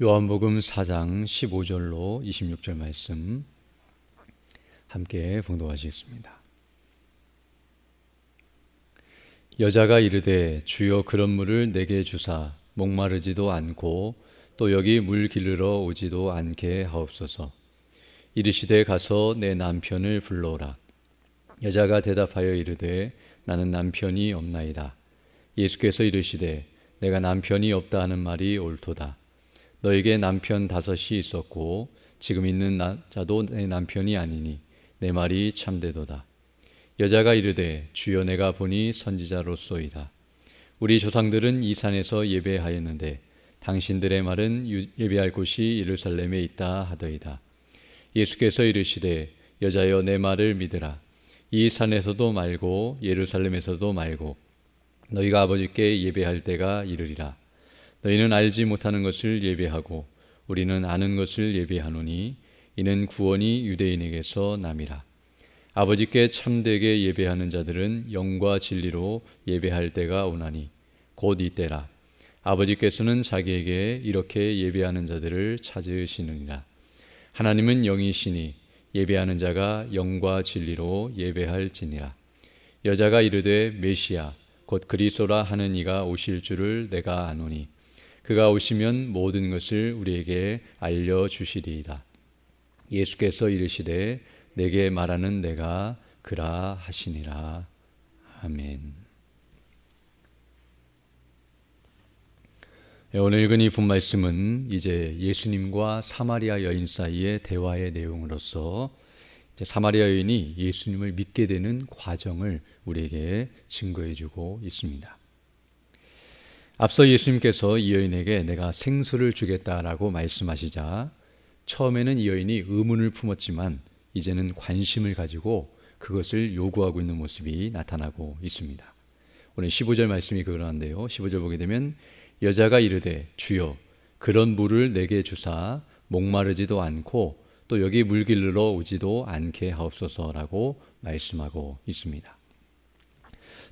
요한복음 4장 15절로 26절 말씀 함께 봉독하시겠습니다. 여자가 이르되 주여 그런 물을 내게 주사 목마르지도 않고 또 여기 물 길르러 오지도 않게 하옵소서. 이르시되 가서 내 남편을 불러오라. 여자가 대답하여 이르되 나는 남편이 없나이다. 예수께서 이르시되 내가 남편이 없다 하는 말이 옳도다. 너에게 남편 5이 있었고 지금 있는 자도 내 남편이 아니니 내 말이 참되도다. 여자가 이르되 주여 내가 보니 선지자로소이다. 우리 조상들은 이 산에서 예배하였는데 당신들의 말은 예배할 곳이 예루살렘에 있다 하더이다. 예수께서 이르시되 여자여 내 말을 믿으라. 이 산에서도 말고 예루살렘에서도 말고 너희가 아버지께 예배할 때가 이르리라. 너희는 알지 못하는 것을 예배하고 우리는 아는 것을 예배하노니 이는 구원이 유대인에게서 남이라. 아버지께 참되게 예배하는 자들은 영과 진리로 예배할 때가 오나니 곧 이때라. 아버지께서는 자기에게 이렇게 예배하는 자들을 찾으시느니라. 하나님은 영이시니 예배하는 자가 영과 진리로 예배할지니라. 여자가 이르되 메시아 곧 그리스도라 하는 이가 오실 줄을 내가 아노니 그가 오시면 모든 것을 우리에게 알려주시리이다. 예수께서 이르시되 내게 말하는 내가 그라 하시니라. 아멘. 오늘 읽은 이 본 말씀은 이제 예수님과 사마리아 여인 사이의 대화의 내용으로서 이제 사마리아 여인이 예수님을 믿게 되는 과정을 우리에게 증거해주고 있습니다. 앞서 예수님께서 이 여인에게 내가 생수를 주겠다라고 말씀하시자 처음에는 이 여인이 의문을 품었지만 이제는 관심을 가지고 그것을 요구하고 있는 모습이 나타나고 있습니다. 오늘 15절 말씀이 그러한데요. 15절 보게 되면 여자가 이르되 주여 그런 물을 내게 주사 목마르지도 않고 또 여기 물 길르러 오지도 않게 하옵소서라고 말씀하고 있습니다.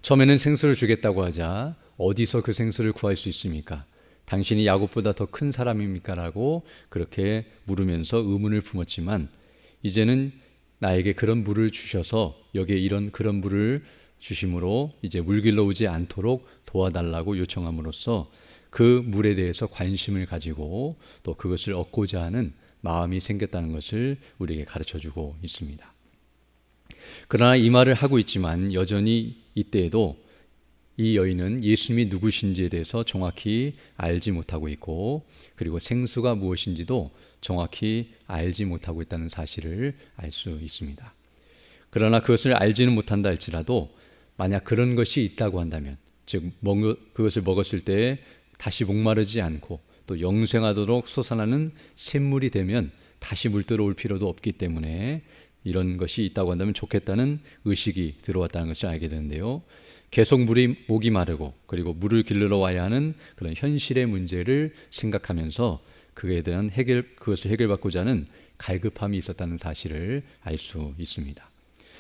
처음에는 생수를 주겠다고 하자 어디서 그 생수를 구할 수 있습니까? 당신이 야곱보다 더 큰 사람입니까? 라고 그렇게 물으면서 의문을 품었지만 이제는 나에게 그런 물을 주셔서 여기에 그런 물을 주심으로 이제 물 길러 오지 않도록 도와달라고 요청함으로써 그 물에 대해서 관심을 가지고 또 그것을 얻고자 하는 마음이 생겼다는 것을 우리에게 가르쳐주고 있습니다. 그러나 이 말을 하고 있지만 여전히 이때에도 이 여인은 예수님이 누구신지에 대해서 정확히 알지 못하고 있고 그리고 생수가 무엇인지도 정확히 알지 못하고 있다는 사실을 알 수 있습니다. 그러나 그것을 알지는 못한다 할지라도 만약 그런 것이 있다고 한다면 즉 그것을 먹었을 때 다시 목마르지 않고 또 영생하도록 솟아나는 샘물이 되면 다시 물들어 올 필요도 없기 때문에 이런 것이 있다고 한다면 좋겠다는 의식이 들어왔다는 것을 알게 되는데요. 계속 목이 마르고 그리고 물을 길르러 와야 하는 그런 현실의 문제를 생각하면서 그에 대한 그것을 해결받고자 하는 갈급함이 있었다는 사실을 알 수 있습니다.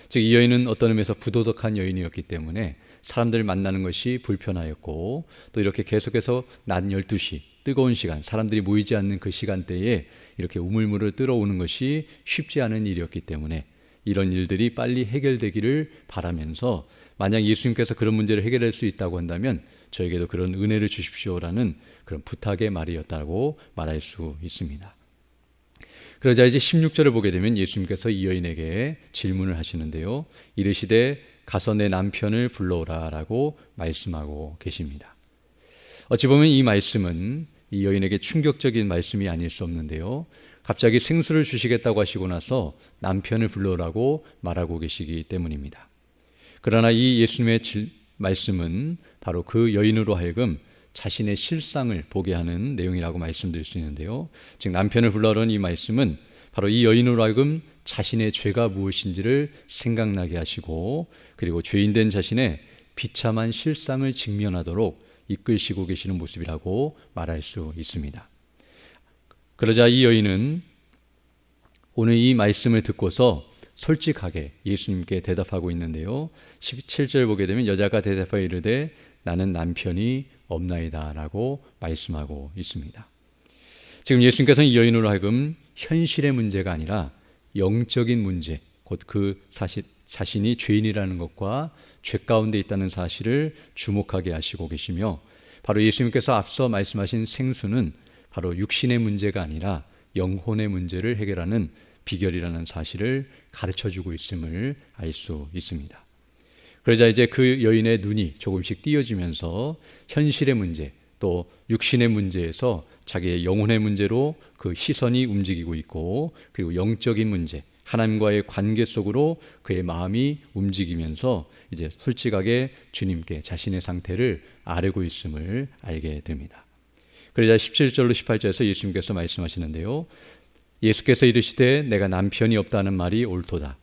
즉 이 여인은 어떤 의미에서 부도덕한 여인이었기 때문에 사람들 만나는 것이 불편하였고 또 이렇게 계속해서 낮 12시 뜨거운 시간 사람들이 모이지 않는 그 시간대에 이렇게 우물물을 뜨러오는 것이 쉽지 않은 일이었기 때문에 이런 일들이 빨리 해결되기를 바라면서 만약 예수님께서 그런 문제를 해결할 수 있다고 한다면 저에게도 그런 은혜를 주십시오라는 그런 부탁의 말이었다고 말할 수 있습니다. 그러자 이제 16절을 보게 되면 예수님께서 이 여인에게 질문을 하시는데요. 이르시되 가서 내 남편을 불러오라 라고 말씀하고 계십니다. 어찌 보면 이 말씀은 이 여인에게 충격적인 말씀이 아닐 수 없는데요. 갑자기 생수를 주시겠다고 하시고 나서 남편을 불러오라고 말하고 계시기 때문입니다. 그러나 이 예수님의 말씀은 바로 그 여인으로 하여금 자신의 실상을 보게 하는 내용이라고 말씀드릴 수 있는데요. 즉 남편을 불러오라는 이 말씀은 바로 이 여인으로 하여금 자신의 죄가 무엇인지를 생각나게 하시고 그리고 죄인된 자신의 비참한 실상을 직면하도록 이끌시고 계시는 모습이라고 말할 수 있습니다. 그러자 이 여인은 오늘 이 말씀을 듣고서 솔직하게 예수님께 대답하고 있는데요. 17절 보게 되면 여자가 대답하여 이르되 나는 남편이 없나이다 라고 말씀하고 있습니다. 지금 예수님께서는 이 여인으로 하여금 현실의 문제가 아니라 영적인 문제, 곧 그 사실 자신이 죄인이라는 것과 죄 가운데 있다는 사실을 주목하게 하시고 계시며, 바로 예수님께서 앞서 말씀하신 생수는 바로 육신의 문제가 아니라 영혼의 문제를 해결하는 비결이라는 사실을 가르쳐주고 있음을 알 수 있습니다. 그러자 이제 그 여인의 눈이 조금씩 띄어지면서 현실의 문제, 또 육신의 문제에서 자기의 영혼의 문제로 그 시선이 움직이고 있고, 그리고 영적인 문제, 하나님과의 관계 속으로 그의 마음이 움직이면서 이제 솔직하게 주님께 자신의 상태를 아뢰고 있음을 알게 됩니다. 그러자 17절로 18절에서 예수님께서 말씀하시는데요, 예수께서 이르시되 내가 남편이 없다는 말이 옳도다.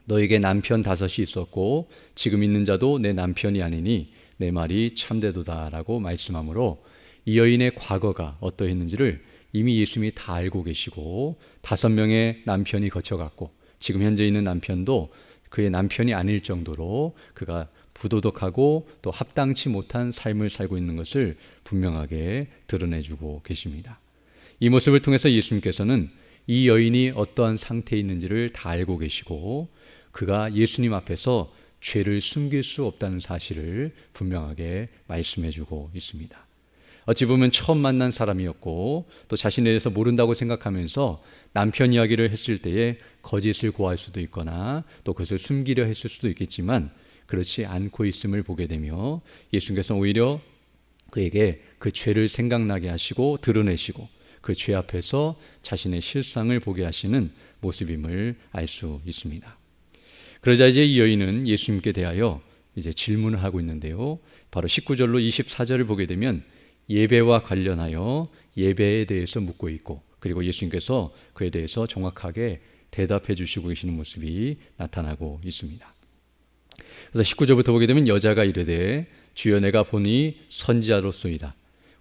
너에게 남편 5이 있었고 지금 있는 자도 내 남편이 아니니 내 말이 참되도다 라고 말씀하므로, 이 여인의 과거가 어떠했는지를 이미 예수님이 다 알고 계시고 5명의 남편이 거쳐갔고 지금 현재 있는 남편도 그의 남편이 아닐 정도로 그가 부도덕하고 또 합당치 못한 삶을 살고 있는 것을 분명하게 드러내주고 계십니다. 이 모습을 통해서 예수님께서는 이 여인이 어떠한 상태에 있는지를 다 알고 계시고, 그가 예수님 앞에서 죄를 숨길 수 없다는 사실을 분명하게 말씀해주고 있습니다. 어찌 보면 처음 만난 사람이었고 또 자신에 대해서 모른다고 생각하면서 남편 이야기를 했을 때에 거짓을 고할 수도 있거나 또 그것을 숨기려 했을 수도 있겠지만, 그렇지 않고 있음을 보게 되며 예수님께서는 오히려 그에게 그 죄를 생각나게 하시고 드러내시고 그 죄 앞에서 자신의 실상을 보게 하시는 모습임을 알 수 있습니다. 그러자 이제 이 여인은 예수님께 대하여 이제 질문을 하고 있는데요, 바로 19절로 24절을 보게 되면 예배와 관련하여 예배에 대해서 묻고 있고, 그리고 예수님께서 그에 대해서 정확하게 대답해 주시고 계시는 모습이 나타나고 있습니다. 그래서 19절부터 보게 되면 여자가 이르되 주여 내가 보니 선지자로소이다.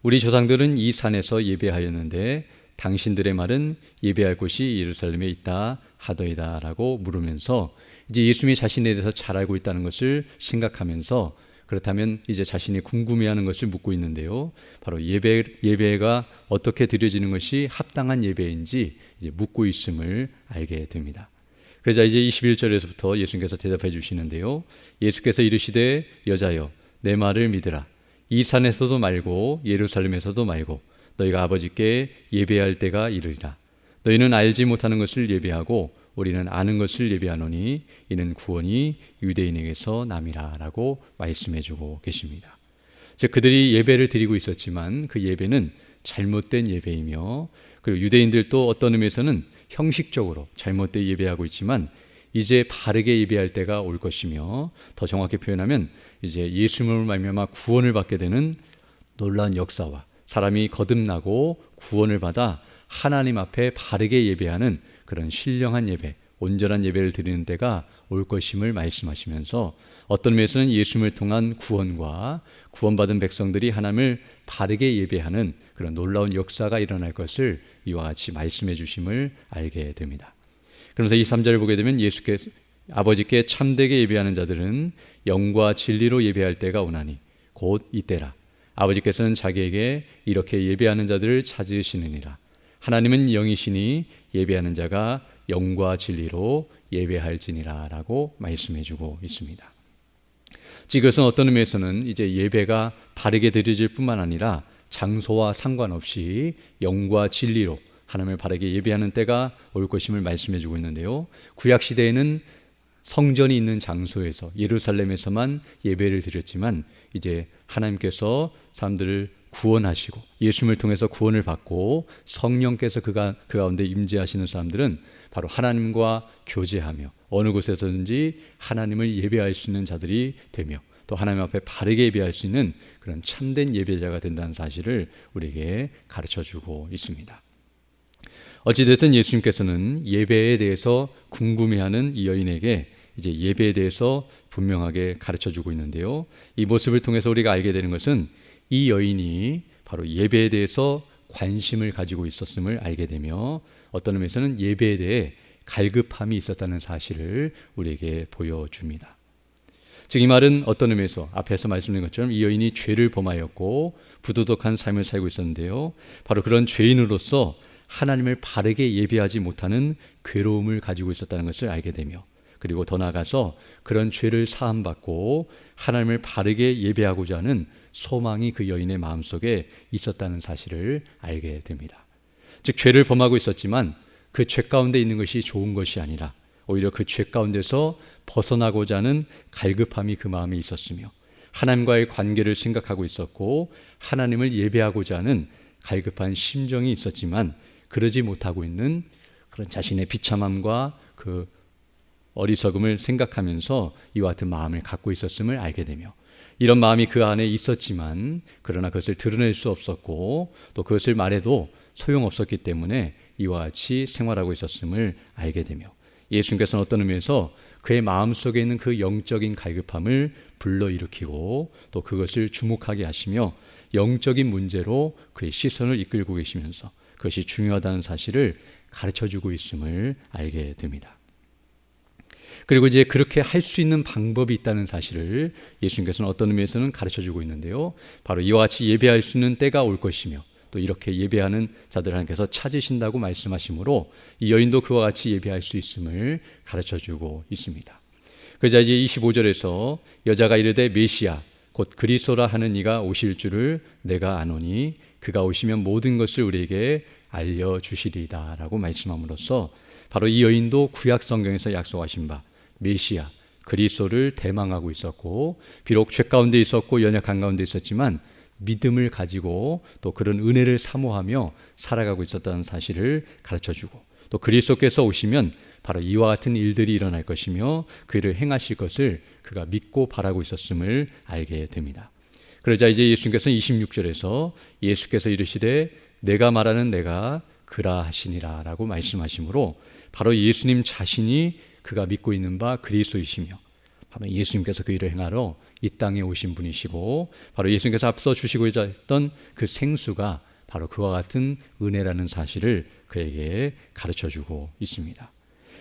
우리 조상들은 이 산에서 예배하였는데 당신들의 말은 예배할 곳이 예루살렘에 있다 하더이다 라고 물으면서, 이제 예수님이 자신에 대해서 잘 알고 있다는 것을 생각하면서 그렇다면 이제 자신이 궁금해하는 것을 묻고 있는데요, 바로 예배가 어떻게 드려지는 것이 합당한 예배인지 이제 묻고 있음을 알게 됩니다. 그러자 이제 21절에서부터 예수님께서 대답해 주시는데요, 예수께서 이르시되 여자여 내 말을 믿으라. 이 산에서도 말고 예루살렘에서도 말고 너희가 아버지께 예배할 때가 이르리라. 너희는 알지 못하는 것을 예배하고 우리는 아는 것을 예배하노니 이는 구원이 유대인에게서 남이라 라고 말씀해 주고 계십니다. 즉 그들이 예배를 드리고 있었지만 그 예배는 잘못된 예배이며, 그리고 유대인들도 어떤 의미에서는 형식적으로 잘못된 예배하고 있지만 이제 바르게 예배할 때가 올 것이며, 더 정확히 표현하면 이제 예수님을 말미암아 구원을 받게 되는 놀라운 역사와 사람이 거듭나고 구원을 받아 하나님 앞에 바르게 예배하는 그런 신령한 예배, 온전한 예배를 드리는 때가 올 것임을 말씀하시면서, 어떤 면에서는 예수님을 통한 구원과 구원받은 백성들이 하나님을 바르게 예배하는 그런 놀라운 역사가 일어날 것을 이와 같이 말씀해 주심을 알게 됩니다. 그러면서 이 3절을 보게 되면 예수께서 아버지께 참되게 예배하는 자들은 영과 진리로 예배할 때가 오나니 곧 이때라. 아버지께서는 자기에게 이렇게 예배하는 자들을 찾으시느니라. 하나님은 영이시니 예배하는 자가 영과 진리로 예배할지니라 라고 말씀해 주고 있습니다. 즉 이것은 어떤 의미에서는 이제 예배가 바르게 드려질 뿐만 아니라 장소와 상관없이 영과 진리로 하나님을 바르게 예배하는 때가 올 것임을 말씀해 주고 있는데요, 구약시대에는 성전이 있는 장소에서 예루살렘에서만 예배를 드렸지만 이제 하나님께서 사람들을 구원하시고 예수님을 통해서 구원을 받고 성령께서 그 가운데 임재하시는 사람들은 바로 하나님과 교제하며 어느 곳에서든지 하나님을 예배할 수 있는 자들이 되며 또 하나님 앞에 바르게 예배할 수 있는 그런 참된 예배자가 된다는 사실을 우리에게 가르쳐주고 있습니다. 어찌됐든 예수님께서는 예배에 대해서 궁금해하는 이 여인에게 이제 예배에 대해서 분명하게 가르쳐주고 있는데요, 이 모습을 통해서 우리가 알게 되는 것은 이 여인이 바로 예배에 대해서 관심을 가지고 있었음을 알게 되며, 어떤 의미에서는 예배에 대해 갈급함이 있었다는 사실을 우리에게 보여줍니다. 즉 이 말은 어떤 의미에서 앞에서 말씀드린 것처럼 이 여인이 죄를 범하였고 부도덕한 삶을 살고 있었는데요, 바로 그런 죄인으로서 하나님을 바르게 예배하지 못하는 괴로움을 가지고 있었다는 것을 알게 되며, 그리고 더 나아가서 그런 죄를 사함받고 하나님을 바르게 예배하고자 하는 소망이 그 여인의 마음속에 있었다는 사실을 알게 됩니다. 즉 죄를 범하고 있었지만 그 죄 가운데 있는 것이 좋은 것이 아니라 오히려 그 죄 가운데서 벗어나고자 하는 갈급함이 그 마음에 있었으며, 하나님과의 관계를 생각하고 있었고 하나님을 예배하고자 하는 갈급한 심정이 있었지만 그러지 못하고 있는 그런 자신의 비참함과 그 어리석음을 생각하면서 이와 같은 마음을 갖고 있었음을 알게 되며, 이런 마음이 그 안에 있었지만 그러나 그것을 드러낼 수 없었고 또 그것을 말해도 소용없었기 때문에 이와 같이 생활하고 있었음을 알게 되며, 예수님께서는 어떤 의미에서 그의 마음속에 있는 그 영적인 갈급함을 불러일으키고 또 그것을 주목하게 하시며 영적인 문제로 그의 시선을 이끌고 계시면서 그것이 중요하다는 사실을 가르쳐주고 있음을 알게 됩니다. 그리고 이제 그렇게 할 수 있는 방법이 있다는 사실을 예수님께서는 어떤 의미에서는 가르쳐주고 있는데요, 바로 이와 같이 예배할 수 있는 때가 올 것이며 또 이렇게 예배하는 자들 하나님께서 찾으신다고 말씀하시므로 이 여인도 그와 같이 예배할 수 있음을 가르쳐주고 있습니다. 그러자 이제 25절에서 여자가 이르되 메시아 곧 그리스도라 하는 이가 오실 줄을 내가 아노니 그가 오시면 모든 것을 우리에게 알려주시리이다 라고 말씀함으로써 바로 이 여인도 구약 성경에서 약속하신 바 메시아 그리스도를 대망하고 있었고, 비록 죄 가운데 있었고 연약한 가운데 있었지만 믿음을 가지고 또 그런 은혜를 사모하며 살아가고 있었다는 사실을 가르쳐주고, 또 그리스도께서 오시면 바로 이와 같은 일들이 일어날 것이며 그 일을 행하실 것을 그가 믿고 바라고 있었음을 알게 됩니다. 그러자 이제 예수님께서는 26절에서 예수께서 이르시되 내가 말하는 내가 그라 하시니라 라고 말씀하시므로 바로 예수님 자신이 그가 믿고 있는 바 그리스도이시며 바로 예수님께서 그 일을 행하러 이 땅에 오신 분이시고 바로 예수님께서 앞서 주시고자 했던 그 생수가 바로 그와 같은 은혜라는 사실을 그에게 가르쳐주고 있습니다.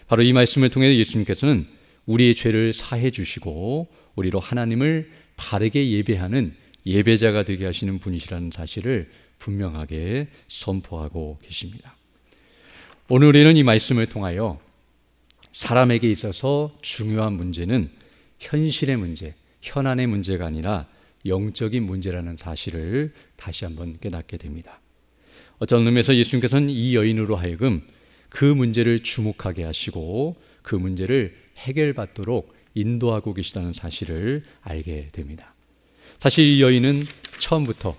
바로 이 말씀을 통해 예수님께서는 우리의 죄를 사해 주시고 우리로 하나님을 바르게 예배하는 예배자가 되게 하시는 분이시라는 사실을 분명하게 선포하고 계십니다. 오늘 우리는 이 말씀을 통하여 사람에게 있어서 중요한 문제는 현실의 문제, 현안의 문제가 아니라 영적인 문제라는 사실을 다시 한번 깨닫게 됩니다. 어떤 의미에서 예수님께서는 이 여인으로 하여금 그 문제를 주목하게 하시고 그 문제를 해결받도록 인도하고 계시다는 사실을 알게 됩니다. 사실 이 여인은 처음부터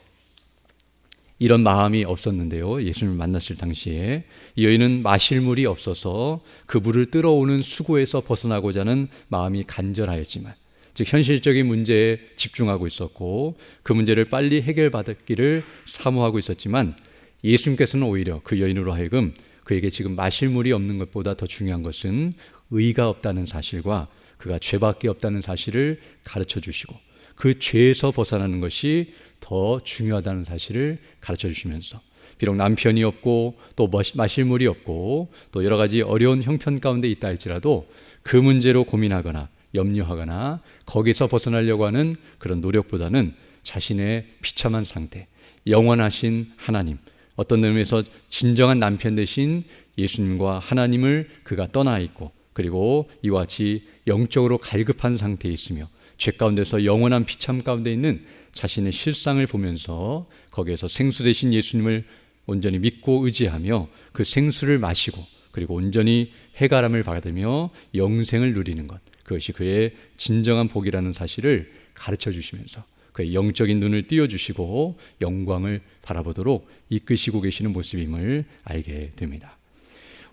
이런 마음이 없었는데요, 예수님을 만났을 당시에 이 여인은 마실 물이 없어서 그 물을 뜨러오는 수고에서 벗어나고자 하는 마음이 간절하였지만, 즉 현실적인 문제에 집중하고 있었고 그 문제를 빨리 해결받기를 사모하고 있었지만, 예수님께서는 오히려 그 여인으로 하여금 그에게 지금 마실 물이 없는 것보다 더 중요한 것은 의가 없다는 사실과 그가 죄밖에 없다는 사실을 가르쳐 주시고 그 죄에서 벗어나는 것이 더 중요하다는 사실을 가르쳐 주시면서, 비록 남편이 없고 또 마실 물이 없고 또 여러 가지 어려운 형편 가운데 있다 할지라도 그 문제로 고민하거나 염려하거나 거기서 벗어나려고 하는 그런 노력보다는 자신의 비참한 상태, 영원하신 하나님, 어떤 의미에서 진정한 남편 되신 예수님과 하나님을 그가 떠나 있고 그리고 이와 같이 영적으로 갈급한 상태에 있으며 죄 가운데서 영원한 비참 가운데 있는 자신의 실상을 보면서 거기에서 생수 되신 예수님을 온전히 믿고 의지하며 그 생수를 마시고 그리고 온전히 해가람을 받으며 영생을 누리는 것, 그것이 그의 진정한 복이라는 사실을 가르쳐 주시면서 그의 영적인 눈을 띄워주시고 영광을 바라보도록 이끄시고 계시는 모습임을 알게 됩니다.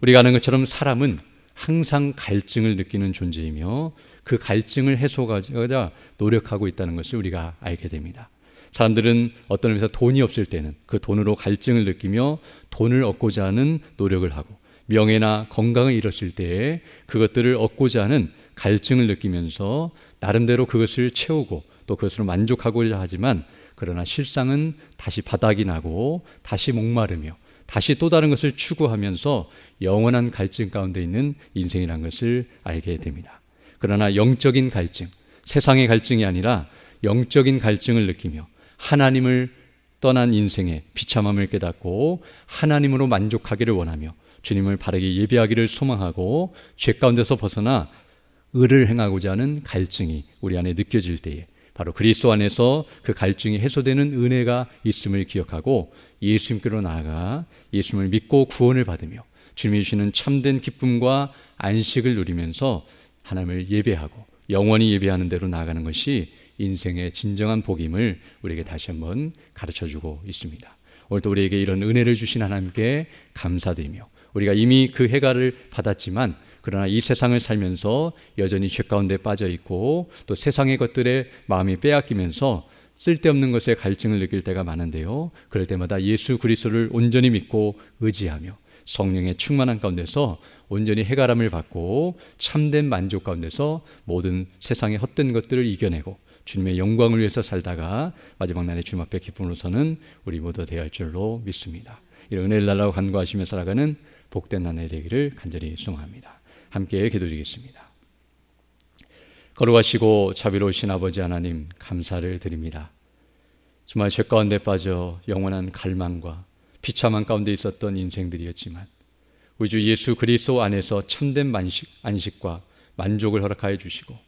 우리가 아는 것처럼 사람은 항상 갈증을 느끼는 존재이며 그 갈증을 해소하고자 노력하고 있다는 것을 우리가 알게 됩니다. 사람들은 어떤 의미에서 돈이 없을 때는 그 돈으로 갈증을 느끼며 돈을 얻고자 하는 노력을 하고, 명예나 건강을 잃었을 때에 그것들을 얻고자 하는 갈증을 느끼면서 나름대로 그것을 채우고 또 그것으로 만족하고자 하지만, 그러나 실상은 다시 바닥이 나고 다시 목마르며 다시 또 다른 것을 추구하면서 영원한 갈증 가운데 있는 인생이라는 것을 알게 됩니다. 그러나 영적인 갈증, 세상의 갈증이 아니라 영적인 갈증을 느끼며 하나님을 떠난 인생의 비참함을 깨닫고 하나님으로 만족하기를 원하며 주님을 바르게 예배하기를 소망하고 죄 가운데서 벗어나 의를 행하고자 하는 갈증이 우리 안에 느껴질 때에 바로 그리스도 안에서 그 갈증이 해소되는 은혜가 있음을 기억하고 예수님께로 나아가 예수님을 믿고 구원을 받으며 주님이 주시는 참된 기쁨과 안식을 누리면서 하나님을 예배하고 영원히 예배하는 대로 나아가는 것이 인생의 진정한 복임을 우리에게 다시 한번 가르쳐주고 있습니다. 오늘도 우리에게 이런 은혜를 주신 하나님께 감사드리며 우리가 이미 그 해가를 받았지만 그러나 이 세상을 살면서 여전히 죄 가운데 빠져 있고 또 세상의 것들에 마음이 빼앗기면서 쓸데없는 것에 갈증을 느낄 때가 많은데요. 그럴 때마다 예수 그리스도를 온전히 믿고 의지하며 성령의 충만한 가운데서 온전히 해가람을 받고 참된 만족 가운데서 모든 세상의 헛된 것들을 이겨내고 주님의 영광을 위해서 살다가 마지막 날에 주님 앞에 기쁨으로서는 우리 모두 되어야 할 줄로 믿습니다. 이런 은혜를 달라고 간구하시며 살아가는 복된 한 해 되기를 간절히 소망합니다. 함께 기도드리겠습니다. 거룩하시고 자비로우신 아버지 하나님, 감사를 드립니다. 정말 죄 가운데 빠져 영원한 갈망과 비참한 가운데 있었던 인생들이었지만 우리 주 예수 그리스도 안에서 참된 안식과 만족을 허락하여 주시고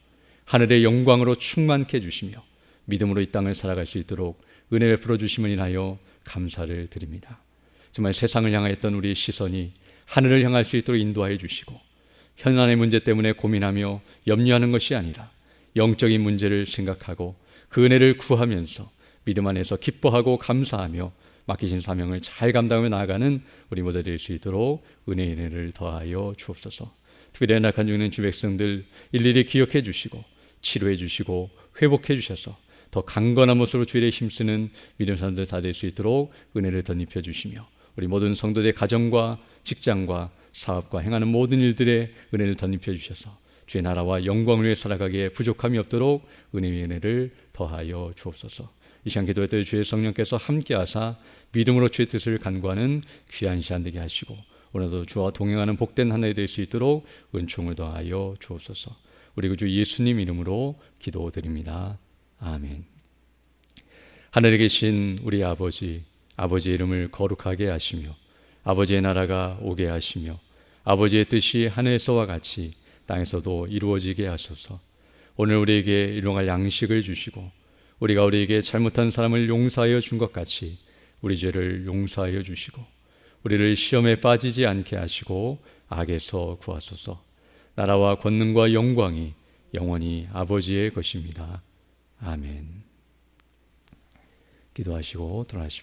하늘의 영광으로 충만케 해주시며 믿음으로 이 땅을 살아갈 수 있도록 은혜를 풀어주심을 인하여 감사를 드립니다. 정말 세상을 향하였던 우리의 시선이 하늘을 향할 수 있도록 인도하여 주시고 현안의 문제 때문에 고민하며 염려하는 것이 아니라 영적인 문제를 생각하고 그 은혜를 구하면서 믿음 안에서 기뻐하고 감사하며 맡기신 사명을 잘 감당하며 나아가는 우리 모두 될 수 있도록 은혜의 은혜를 더하여 주옵소서. 특별히 연약한 중에 있는 주 백성들 일일이 기억해 주시고 치료해 주시고 회복해 주셔서 더 강건한 모습으로 주일에 힘쓰는 믿음 사람들 다 될 수 있도록 은혜를 덧입혀 주시며 우리 모든 성도들의 가정과 직장과 사업과 행하는 모든 일들에 은혜를 덧입혀 주셔서 주의 나라와 영광을 위해 살아가기에 부족함이 없도록 은혜의 은혜를 더하여 주옵소서. 이 시간 기도할 때 주의 성령께서 함께하사 믿음으로 주의 뜻을 간구하는 귀한 시간 되게 하시고 오늘도 주와 동행하는 복된 한 해 될 수 있도록 은총을 더하여 주옵소서. 우리 구주 예수님 이름으로 기도드립니다. 아멘. 하늘에 계신 우리 아버지, 아버지의 이름을 거룩하게 하시며 아버지의 나라가 오게 하시며 아버지의 뜻이 하늘에서와 같이 땅에서도 이루어지게 하소서. 오늘 우리에게 일용할 양식을 주시고 우리가 우리에게 잘못한 사람을 용서하여 준 것 같이 우리 죄를 용서하여 주시고 우리를 시험에 빠지지 않게 하시고 악에서 구하소서. 나라와 권능과 영광이 영원히 아버지의 것입니다. 아멘. 기도하시고 돌아가십시오.